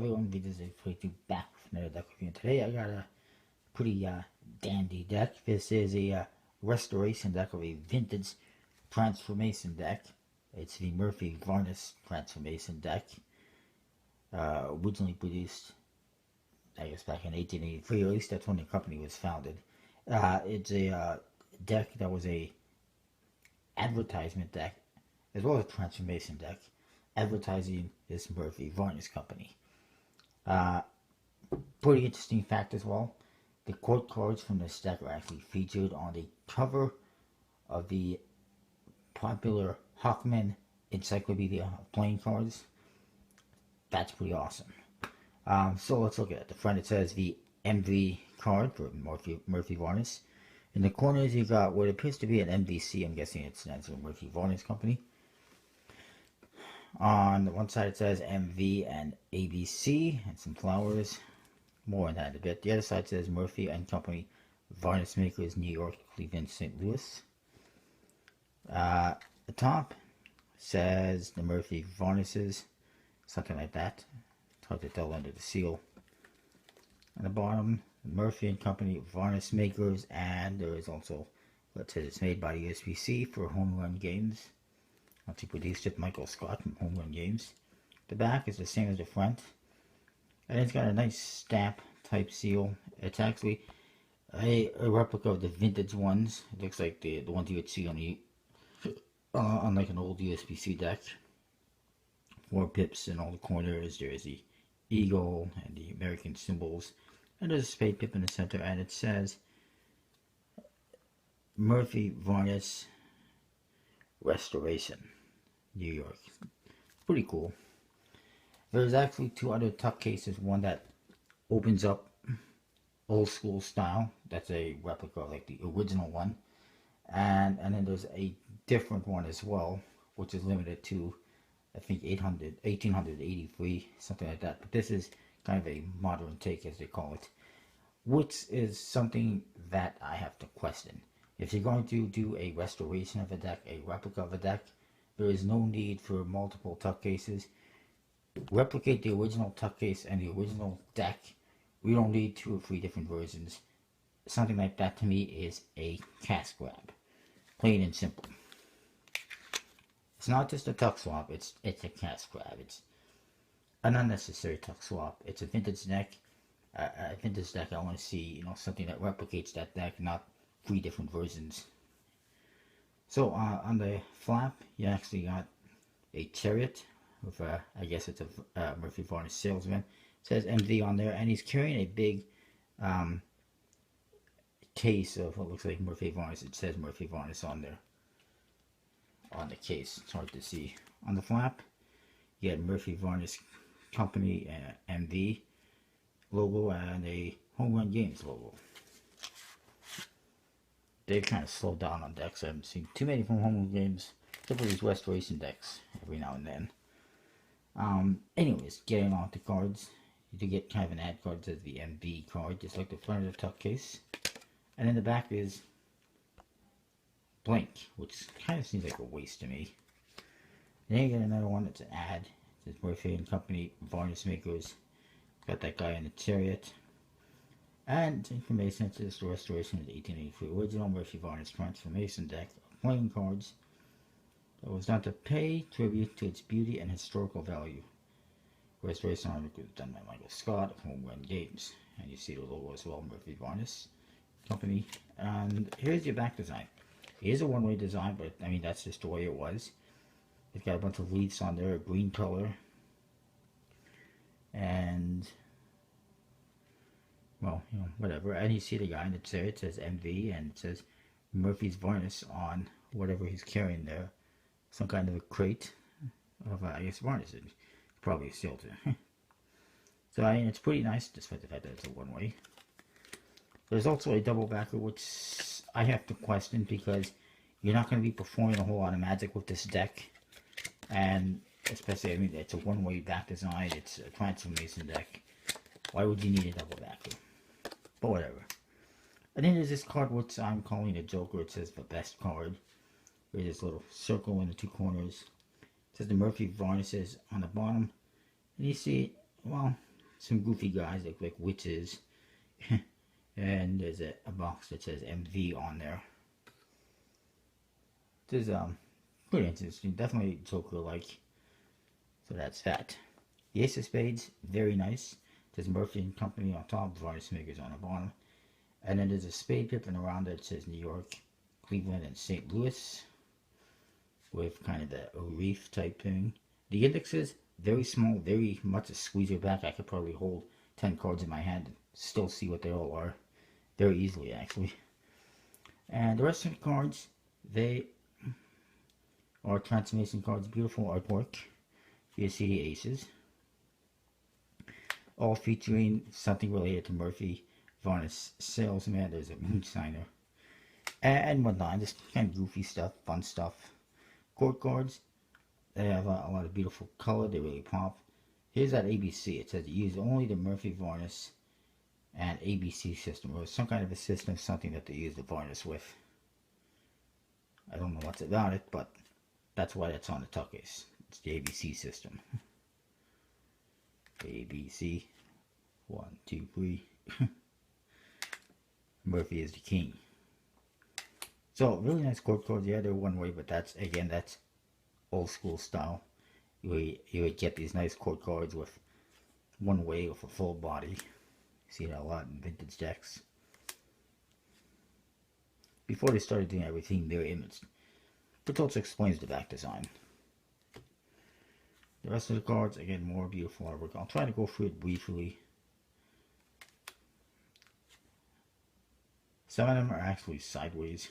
everyone, this is a 42 back from another deck review. Today I got a pretty dandy deck. This is a restoration deck of a vintage transformation deck. It's the Murphy Varnish transformation deck. Originally produced, I guess, back in 1883, or at least that's when the company was founded. It's a deck that was a advertisement deck as well as a transformation deck, advertising this Murphy Varnish company. Pretty interesting fact as well. The quote cards from this deck are actually featured on the cover of the popular Hawkman Encyclopedia of Playing Cards. That's pretty awesome. So let's look at it. The front, it says the MV card for Murphy Varnish. In the corners, you got what appears to be an MVC. I'm guessing it stands for Murphy Varnish Company. On the one side, it says MV and ABC and some flowers. More on that in a bit. The other side says Murphy and Company, Varnish Makers, New York, Cleveland, St. Louis. The top says the Murphy Varnishes, something like that. It's hard to tell under the seal. At the bottom, Murphy and Company, Varnish Makers, and there is also what says it's made by USBC for home run games. Actually produced it, Michael Scott from Home Run Games. The back is the same as the front, and it's got a nice stamp type seal. It's actually a replica of the vintage ones. It looks like the ones you would see on like an old USBC deck. 4 pips in all the corners. There's the eagle and the American symbols, and there's a spade pip in the center, and it says Murphy Varnish Restoration, New York. Pretty cool. There's actually 2 other tuck cases. One that opens up old school style. That's a replica of like the original one. And then there's a different one as well, which is limited to, I think, 1883, something like that. But this is kind of a modern take, as they call it, which is something that I have to question. If you're going to do a restoration of a deck, a replica of a deck, there is no need for multiple tuck cases. Replicate the original tuck case and the original deck. We don't need 2 or 3 different versions. Something like that to me is a cash grab. Plain and simple. It's not just a tuck swap, it's a cash grab. It's an unnecessary tuck swap. It's a vintage deck. A vintage deck, I want to see, something that replicates that deck, not 3 different versions. So on the flap, you actually got a chariot with I guess it's a Murphy Varnish salesman. It says MV on there, and he's carrying a big case of what looks like Murphy Varnish. It says Murphy Varnish on there, on the case. It's hard to see. On the flap, you got Murphy Varnish Company MV logo and a Home Run Games logo. They've kind of slowed down on decks. I haven't seen too many from Home Run Games, except for these restoration decks every now and then. Anyways, getting on to cards. You do get kind of an ad card that says the MV card, just like the front of the tuck case. And then the back is blank, which kind of seems like a waste to me. Then you get another one that's an ad. It says Murphy and Company, Varnish Makers. Got that guy in the chariot. And information says the restoration of the 1883 original Murphy Varnish transformation deck of playing cards that was done to pay tribute to its beauty and historical value. Restoration artwork was done by Michael Scott of Home Run Games. And you see the logo as well, Murphy Varnish Company. And here's your back design. It is a one-way design, but I mean, that's just the way it was. It's got a bunch of leaves on there, a green color. And, well, whatever. And you see the guy in the chair, it says MV, and it says Murphy's Varnish on whatever he's carrying there. Some kind of a crate of, I guess, varnish. It's probably a filter. So, I mean, it's pretty nice, despite the fact that it's a one-way. There's also a double backer, which I have to question, because you're not going to be performing a whole lot of magic with this deck. And especially, I mean, it's a one-way back design, it's a transformation deck. Why would you need a double backer? But whatever. And then there's this card, which I'm calling a Joker. It says the best card. There's this little circle in the 2 corners. It says the Murphy Varnishes on the bottom. And you see, well, some goofy guys that look like witches. And there's a box that says MV on there. This is pretty interesting. Definitely Joker-like. So that's that. The Ace of Spades, very nice. There's Murphy and Company on top, Varnish Makers on the bottom. And then there's a spade pip, and around it says New York, Cleveland, and St. Louis, with kind of the reef type thing. The indexes, very small, very much a squeezer back. I could probably hold 10 cards in my hand and still see what they all are. Very easily, actually. And the rest of the cards, they are transformation cards, beautiful artwork. You see the aces. All featuring something related to Murphy, Varnish Salesman. There's a moonshiner. And whatnot. Just kind of goofy stuff, fun stuff. Court cards, they have a lot of beautiful color. They really pop. Here's that ABC. It says use only the Murphy Varnish and ABC system, or some kind of a system, something that they use the varnish with. I don't know what's about it, but that's why that's on the tuck case. It's the ABC system. ABC, 1, 2, 3. Murphy is the king. So really nice court cards. Yeah, they're one way, but that's again that's old school style. You would get these nice court cards with one way with a full body. See that a lot in vintage decks. Before they started doing everything mirror image, which also explains the back design. The rest of the cards, again, more beautiful artwork. I'll try to go through it briefly. Some of them are actually sideways.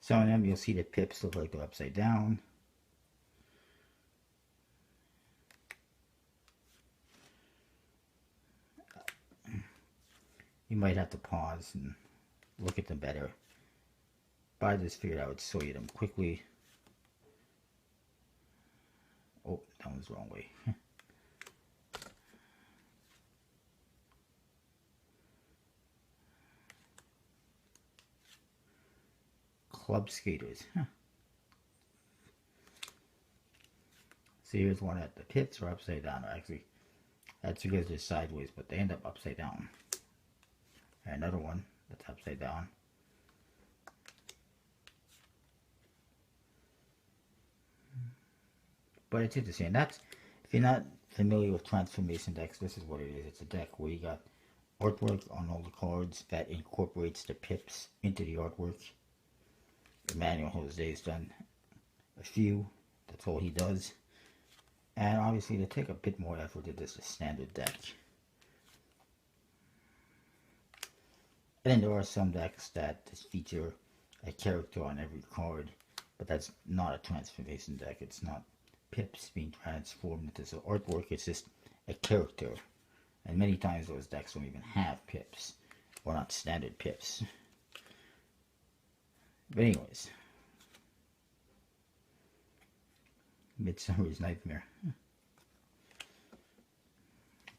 Some of them, you'll see the pips look like they're upside down. You might have to pause and look at them better. But I just figured I would show you them quickly. Oh, that was the wrong way. Club skaters. Huh. See, here's one at the pips are upside down. Actually, that's because they're sideways, but they end up upside down. And another one that's upside down. But it's interesting. That's, if you're not familiar with transformation decks, this is what it is. It's a deck where you got artwork on all the cards that incorporates the pips into the artwork. Emmanuel Jose's done a few. That's all he does. And obviously they take a bit more effort than just a standard deck. And then there are some decks that just feature a character on every card, but that's not a transformation deck. It's not pips being transformed into some artwork. It's just a character. And many times those decks don't even have pips, or not standard pips. But anyways, Midsummer's Nightmare.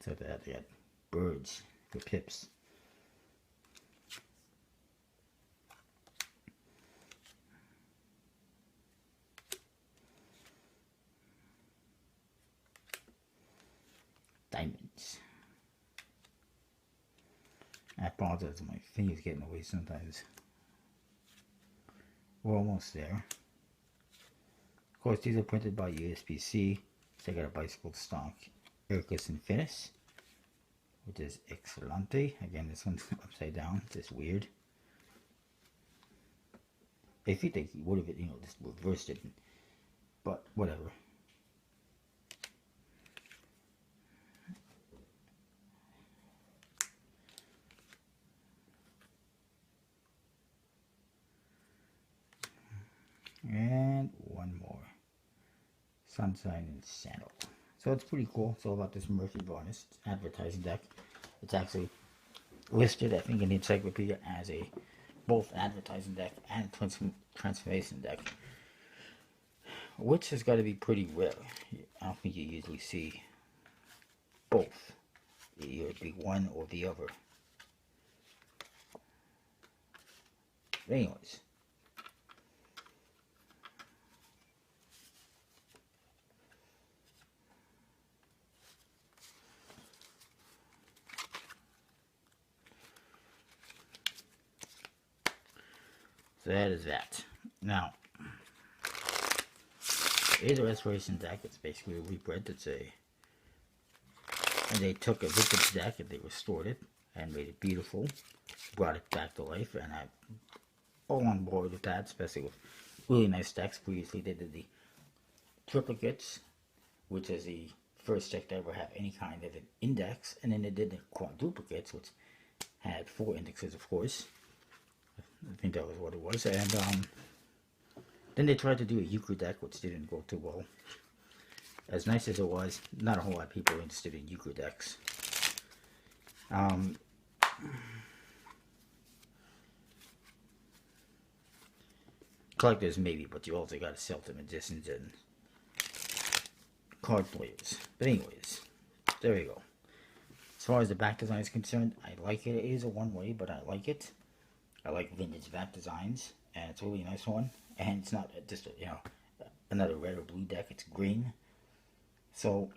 So that they got birds for pips. Diamonds. I apologize, my finger's getting away sometimes. We're almost there. Of course, these are printed by USPC. So I got a bicycle stock Ericus Infinis, which is Excelente. Again, this one's upside down. Just weird. If you think he would have, just reversed it, but whatever. And one more. Sunshine and Sandal. So it's pretty cool. It's all about this Murphy Varnish advertising deck. It's actually listed, I think, in the encyclopedia as a both advertising deck and transformation deck, which has got to be pretty rare. I don't think you usually see both. It would be one or the other. But anyways. So that is that. Now, it is a restoration deck. It's basically a reprint. And they took a vintage deck and they restored it and made it beautiful, brought it back to life, and I'm all on board with that, especially with really nice decks. Previously, they did the triplicates, which is the first deck to ever have any kind of an index, and then they did the quadruplicates, which had 4 indexes, of course. I think that was what it was, and then they tried to do a euchre deck, which didn't go too well. As nice as it was, not a whole lot of people were interested in euchre decks. Collectors maybe, but you also got to sell to magicians and card players. But anyways, there you go. As far as the back design is concerned, I like it. It is a one-way, but I like it. I like vintage back designs, and it's a really nice one. And it's not just another red or blue deck. It's green. So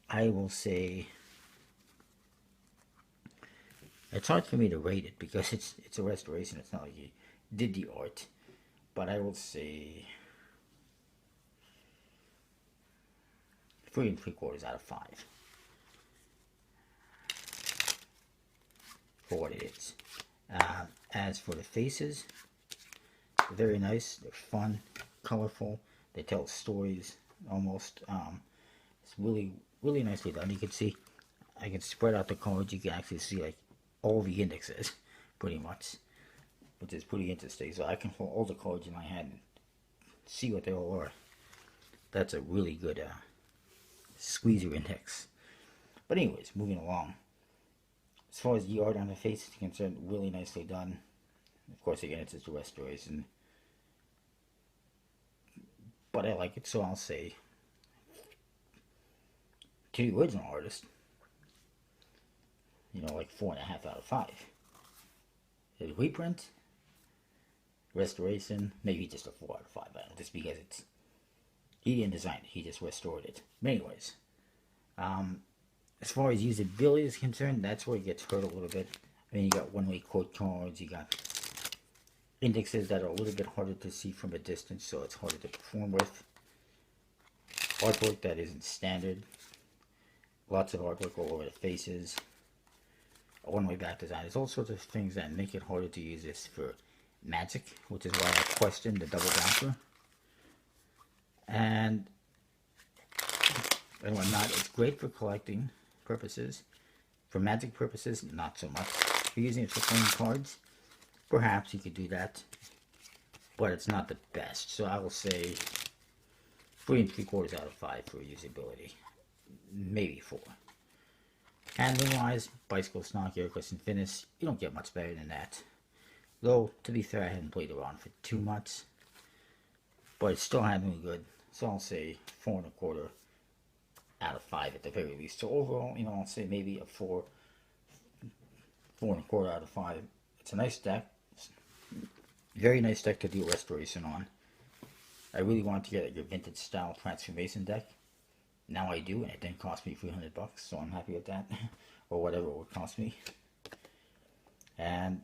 I will say it's hard for me to rate it because it's a restoration. It's not like he did the art, but I will say 3 3/4 out of 5 for what it is. As for the faces, they're very nice. They're fun, colorful. They tell stories almost. It's really, really nicely done. You can see, I can spread out the cards. You can actually see like all the indexes, pretty much, which is pretty interesting. So I can hold all the cards in my hand and see what they all are. That's a really good squeezer index. But anyways, moving along. As far as the art on the face is concerned, really nicely done. Of course, again, it's just a restoration. But I like it, so I'll say to the original artist, like 4.5 out of 5. The reprint, restoration, maybe just a 4 out of 5. I don't know, just because he didn't design it, he just restored it. But anyways, as far as usability is concerned, that's where it gets hurt a little bit. I mean, you got one-way quote cards, you got indexes that are a little bit harder to see from a distance, so it's harder to perform with. Artwork that isn't standard. Lots of artwork all over the faces. A one-way back design. There's all sorts of things that make it harder to use this for Magic, which is why I questioned the double bouncer. And whatnot. It's great for collecting purposes. For Magic purposes, not so much. If you're using it for playing cards, perhaps you could do that, but it's not the best. So I will say 3 3/4 out of 5 for usability, maybe 4. Handling wise, bicycle, stock, air question, finish, you don't get much better than that. Though, to be fair, I hadn't played around for too much, but it's still handling good. So I'll say 4 1/4 out of 5 at the very least. So overall, I'll say maybe a 4 1/4 out of 5. It's a nice deck. Very nice deck to do restoration on. I really wanted to get a vintage style transformation deck. Now I do, and it didn't cost me $300, so I'm happy with that. Or whatever it would cost me. And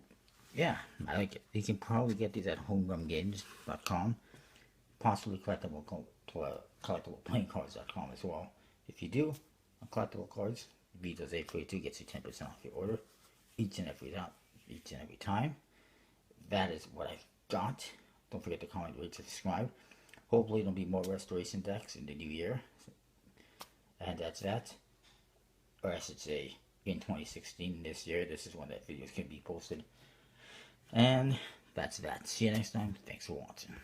yeah, I like it. You can probably get these at homerungames.com. Possibly collectibleplayingcards.com as well. If you do, on collectible cards, Vito's A42 gets you 10% off your order each and every time. That is what I've got. Don't forget to comment, rate, subscribe. Hopefully there'll be more restoration decks in the new year. And that's that. Or I should say, in 2016, this year, this is when that video is going to be posted. And that's that. See you next time. Thanks for watching.